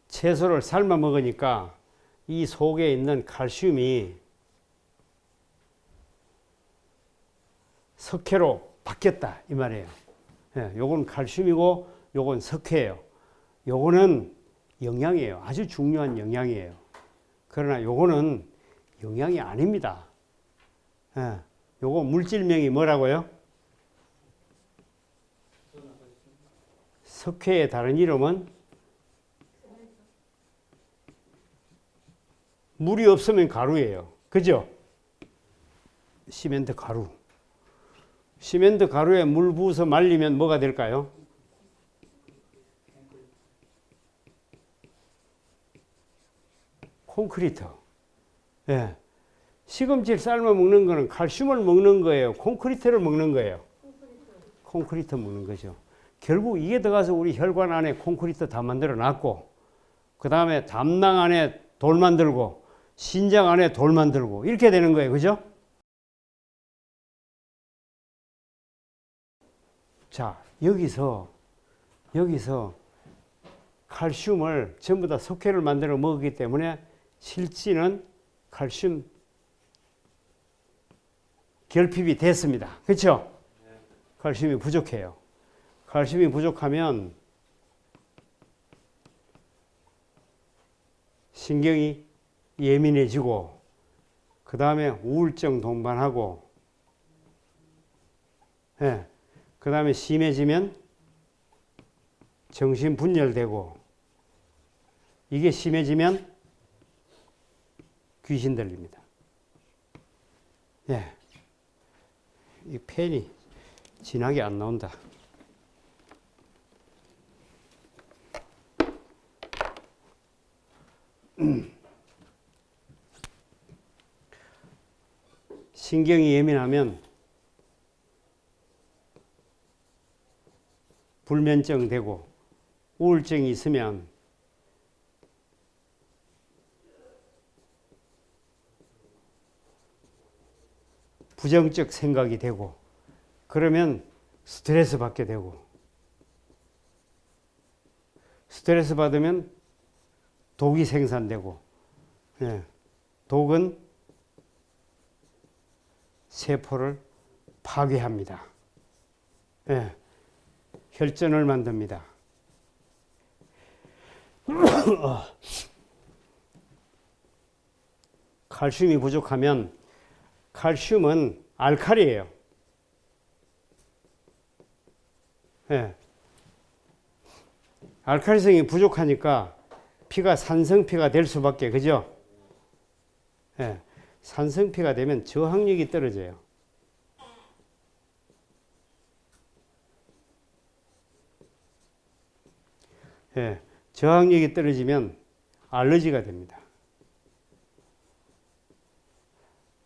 채소를 삶아 먹으니까 이 속에 있는 칼슘이 석회로 바뀌었다 이 말이에요. 요건 칼슘이고 요건 석회예요. 요거는 영양이에요. 아주 중요한 영양이에요. 그러나 요거는 영양이 아닙니다. 요거 물질명이 뭐라고요? 석회의 다른 이름은 물이 없으면 가루예요. 그죠? 시멘트 가루. 시멘트 가루에 물 부어서 말리면 뭐가 될까요? 콘크리트. 예. 시금치를 삶아 먹는 거는 칼슘을 먹는 거예요. 콘크리트를 먹는 거예요. 콘크리트 먹는 거죠. 결국 이게 들어가서 우리 혈관 안에 콘크리트 다 만들어 놨고, 그 다음에 담낭 안에 돌 만들고, 신장 안에 돌 만들고, 이렇게 되는 거예요. 그죠? 자, 여기서 칼슘을 전부 다 석회를 만들어 먹었기 때문에 실제는 칼슘 결핍이 됐습니다. 그렇죠? 칼슘이 부족해요. 칼슘이 부족하면 신경이 예민해지고 그 다음에 우울증 동반하고 그 다음에 심해지면 정신분열되고 이게 심해지면 귀신 들립니다. 이 펜이 진하게 안 나온다. 신경이 예민하면 불면증 되고 우울증이 있으면 부정적 생각이 되고 그러면 스트레스 받게 되고 스트레스 받으면 독이 생산되고 독은 세포를 파괴합니다. 혈전을 만듭니다. 칼슘이 부족하면 칼슘은 알칼리예요. 알칼리성이 부족하니까 피가 산성피가 될 수밖에, 그죠? 산성피가 되면 저항력이 떨어져요. 저항력이 떨어지면 알러지가 됩니다.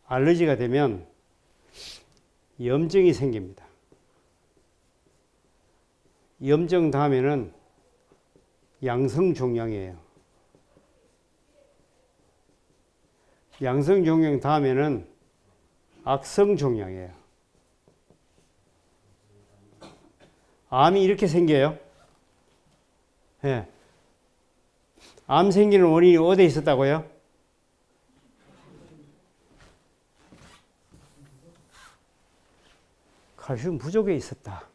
알러지가 되면 염증이 생깁니다. 염증 다음에는 양성종양이에요. 양성종양 다음에는 악성종양이에요. 암이 이렇게 생겨요. 암 생기는 원인이 어디에 있었다고요? 칼슘 부족에 있었다.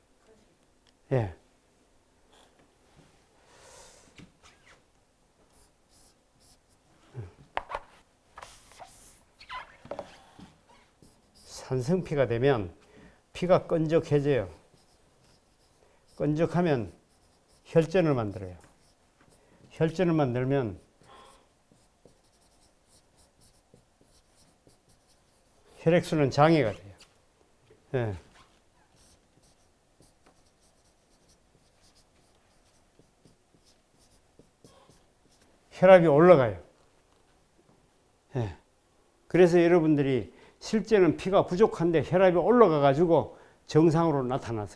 산성피가 되면 피가 끈적해져요. 끈적하면 혈전을 만들어요. 혈전을 만들면 혈액순환 장애가 돼요. 혈압이 올라가요. 그래서 여러분들이 실제는 피가 부족한데 혈압이 올라가 가지고 정상으로 나타난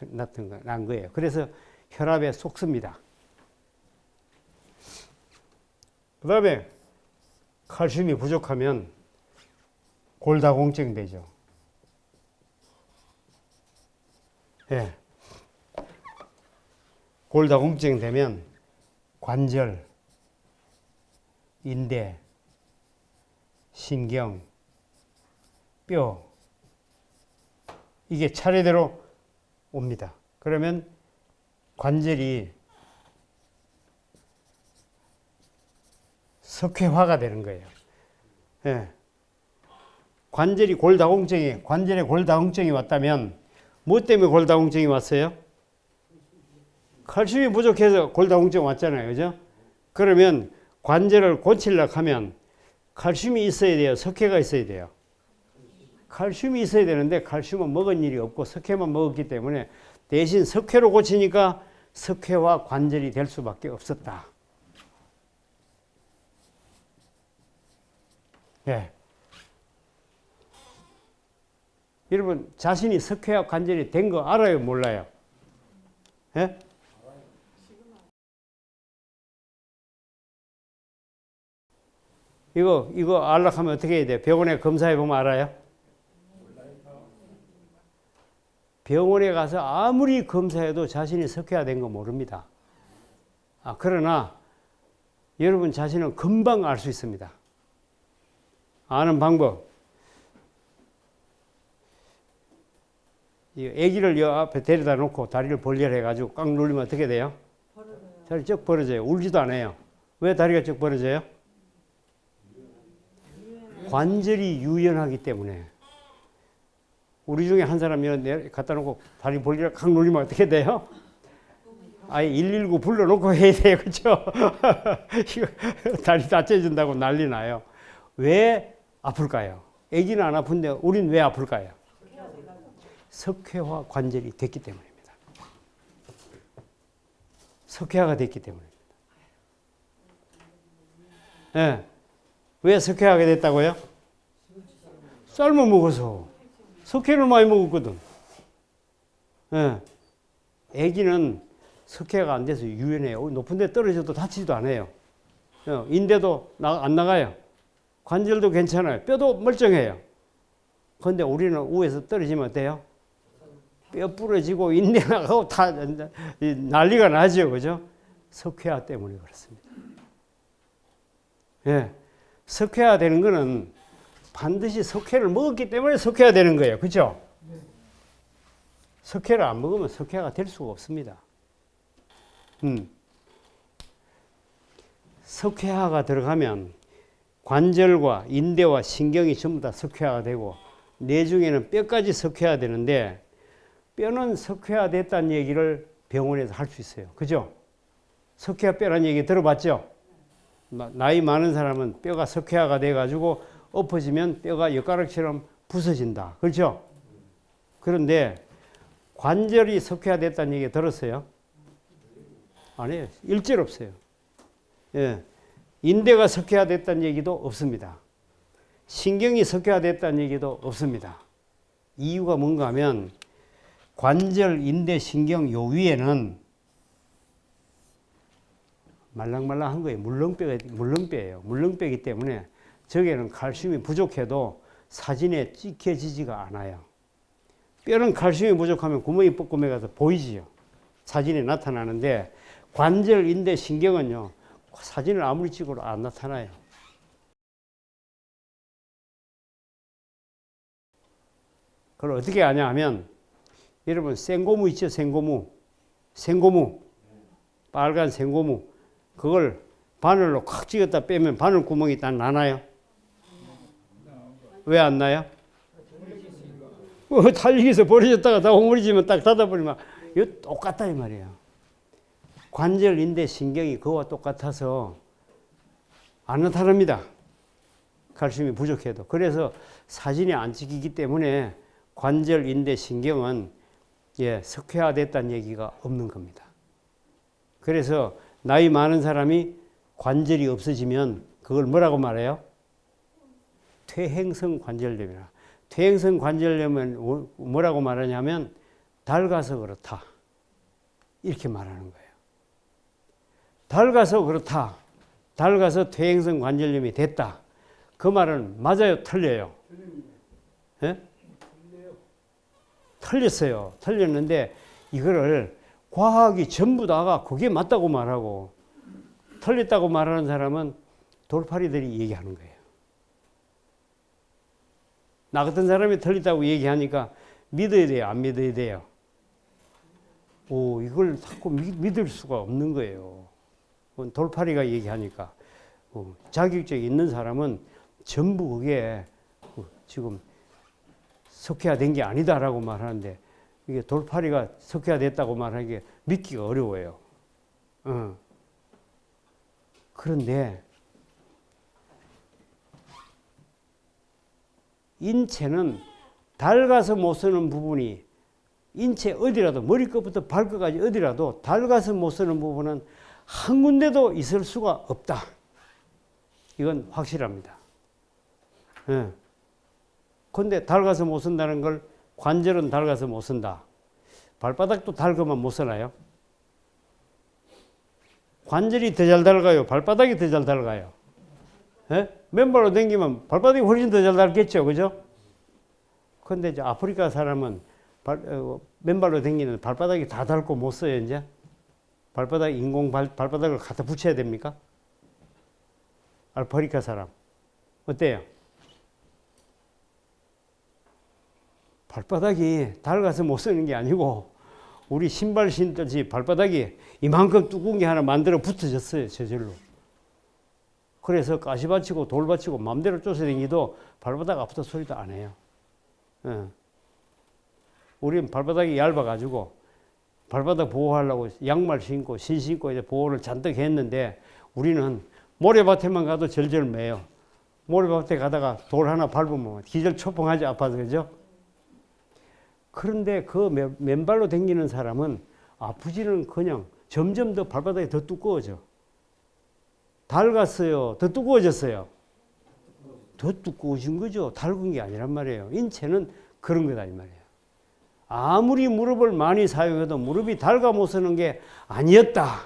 거예요. 그래서 혈압에 속습니다. 그 다음에 칼슘이 부족하면 골다공증 되죠. 골다공증 되면 관절, 인대, 신경, 뼈 이게 차례대로 옵니다. 그러면 관절이 석회화가 되는 거예요. 예. 관절에 골다공증이 왔다면 뭐 때문에 골다공증이 왔어요? 칼슘이 부족해서 골다공증 왔잖아요. 그죠? 그러면 관절을 고치려고 하면 칼슘이 있어야 돼요? 석회가 있어야 돼요? 칼슘이 있어야 되는데 칼슘은 먹은 일이 없고 석회만 먹었기 때문에 대신 석회로 고치니까 석회와 관절이 될 수밖에 없었다. 예. 여러분 자신이 석회와 관절이 된 거 알아요? 몰라요? 예? 이거 알려고 하면 어떻게 해야 돼요? 병원에 검사해 보면 알아요? 병원에 가서 아무리 검사해도 자신이 석회화된 거 모릅니다. 그러나 여러분 자신은 금방 알 수 있습니다. 아는 방법. 이 아기를 여 앞에 데려다 놓고 다리를 벌려해 가지고 꽉 눌리면 어떻게 돼요? 다리 쭉 벌어져요. 울지도 않아요. 왜 다리가 쭉 벌어져요? 관절이 유연하기 때문에. 우리 중에 한 사람이 갖다 놓고 다리 벌리라 꽉 눌리면 어떻게 돼요? 아예 119 불러놓고 해야 돼요. 그렇죠? 다리 다쳐진다고 난리 나요. 왜 아플까요? 아기는 안 아픈데 우린 왜 아플까요? 석회화 관절이 됐기 때문입니다. 석회화가 됐기 때문입니다. 네. 왜 석회화가 됐다고요? 삶아 먹어서. 석회를 많이 먹었거든. 네. 아기는 석회가 안 돼서 유연해요. 높은 데 떨어져도 다치지도 않아요. 인대도 안 나가요. 관절도 괜찮아요. 뼈도 멀쩡해요. 그런데 우리는 위에서 떨어지면 어때요? 뼈 부러지고 인대 나가고 다 난리가 나죠. 그죠? 석회화 때문에 그렇습니다. 예. 석회화 되는 거는 반드시 석회를 먹었기 때문에 석회화 되는 거예요. 그죠? 석회를 안 먹으면 석회화가 될 수가 없습니다. 석회화가 들어가면 관절과 인대와 신경이 전부 다 석회화가 되고 뇌중에는 뼈까지 석회화 되는데 뼈는 석회화 됐다는 얘기를 병원에서 할 수 있어요. 그죠? 석회화 뼈라는 얘기 들어봤죠? 나이 많은 사람은 뼈가 석회화가 돼가지고 엎어지면 뼈가 엿가락처럼 부서진다. 그렇죠? 그런데 관절이 석회화 됐다는 얘기 들었어요? 아니에요. 일절 없어요. 예. 인대가 석회화 됐다는 얘기도 없습니다. 신경이 석회화 됐다는 얘기도 없습니다. 이유가 뭔가 하면 관절, 인대, 신경 요 위에는 말랑말랑한 거예요. 물렁뼈예요. 물렁뼈이기 때문에 저기에는 칼슘이 부족해도 사진에 찍혀지지가 않아요. 뼈는 칼슘이 부족하면 구멍이 뻐꾸매 가서 보이지요. 사진에 나타나는데 관절, 인대, 신경은요. 사진을 아무리 찍어도 안 나타나요. 그걸 어떻게 아냐 하면 여러분 생고무 있죠? 생고무. 빨간 생고무. 그걸 바늘로 콱 찍었다 빼면 바늘 구멍이 딱 나나요? 왜 안 나요? 달리기에서 버려졌다가 다 오므리지면 딱 닫아버리면 이거 똑같다 이 말이에요. 관절, 인대, 신경이 그와 똑같아서 안 나타납니다. 칼슘이 부족해도. 그래서 사진이 안 찍히기 때문에 관절, 인대, 신경은 석회화됐다는 얘기가 없는 겁니다. 그래서 나이 많은 사람이 관절이 없어지면 그걸 뭐라고 말해요? 퇴행성 관절염이라. 퇴행성 관절염은 뭐라고 말하냐면 낡아서 그렇다. 이렇게 말하는 거예요. 낡아서 그렇다. 낡아서 퇴행성 관절염이 됐다. 그 말은 맞아요? 틀려요? 예? 틀렸어요. 틀렸는데 이거를 과학이 전부 다가 그게 맞다고 말하고 틀렸다고 말하는 사람은 돌팔이들이 얘기하는 거예요. 나 같은 사람이 틀렸다고 얘기하니까 믿어야 돼요? 안 믿어야 돼요? 이걸 자꾸 믿을 수가 없는 거예요. 돌팔이가 얘기하니까. 자격증이 있는 사람은 전부 그게 지금 석회화된 게 아니다라고 말하는데 이게 돌팔이가 석회화됐다고 말하기에 믿기가 어려워요. 그런데 인체는 닳아서 못 쓰는 부분이 인체 어디라도 머리끝부터 발끝까지 어디라도 닳아서 못 쓰는 부분은 한 군데도 있을 수가 없다. 이건 확실합니다. 근데 닳아서 못 쓴다는 걸 관절은 닳아서 못 쓴다. 발바닥도 닳으면 못 쓰나요? 관절이 더 잘 닳아요? 발바닥이 더 잘 닳아요? 맨발로 다니면 발바닥이 훨씬 더 잘 닳겠죠, 그죠? 근데 이제 아프리카 사람은 맨발로 다니는 발바닥이 다 닳고 못 써요, 이제? 인공 발바닥을 갖다 붙여야 됩니까? 아프리카 사람. 어때요? 발바닥이 닳아서 못 쓰는 게 아니고 우리 신발 신듯이 발바닥이 이만큼 두꺼운 게 하나 만들어 붙어졌어요, 저절로. 그래서 가시받치고 돌받치고 마음대로 쫓아다니도 발바닥 아프다 소리도 안 해요. 우리는 발바닥이 얇아가지고 발바닥 보호하려고 양말 신고 신 신고 이제 보호를 잔뜩 했는데 우리는 모래밭에만 가도 절절 매요. 모래밭에 가다가 돌 하나 밟으면 기절 초풍하지 아파서, 그죠? 그런데 그 맨발로 다니는 사람은 아프지는 그냥 점점 더 발바닥이 더 두꺼워져. 닳았어요? 더 두꺼워졌어요? 더 두꺼워진 거죠. 닳은 게 아니란 말이에요. 인체는 그런 거다 이 말이에요. 아무리 무릎을 많이 사용해도 무릎이 닳아 못 쓰는 게 아니었다.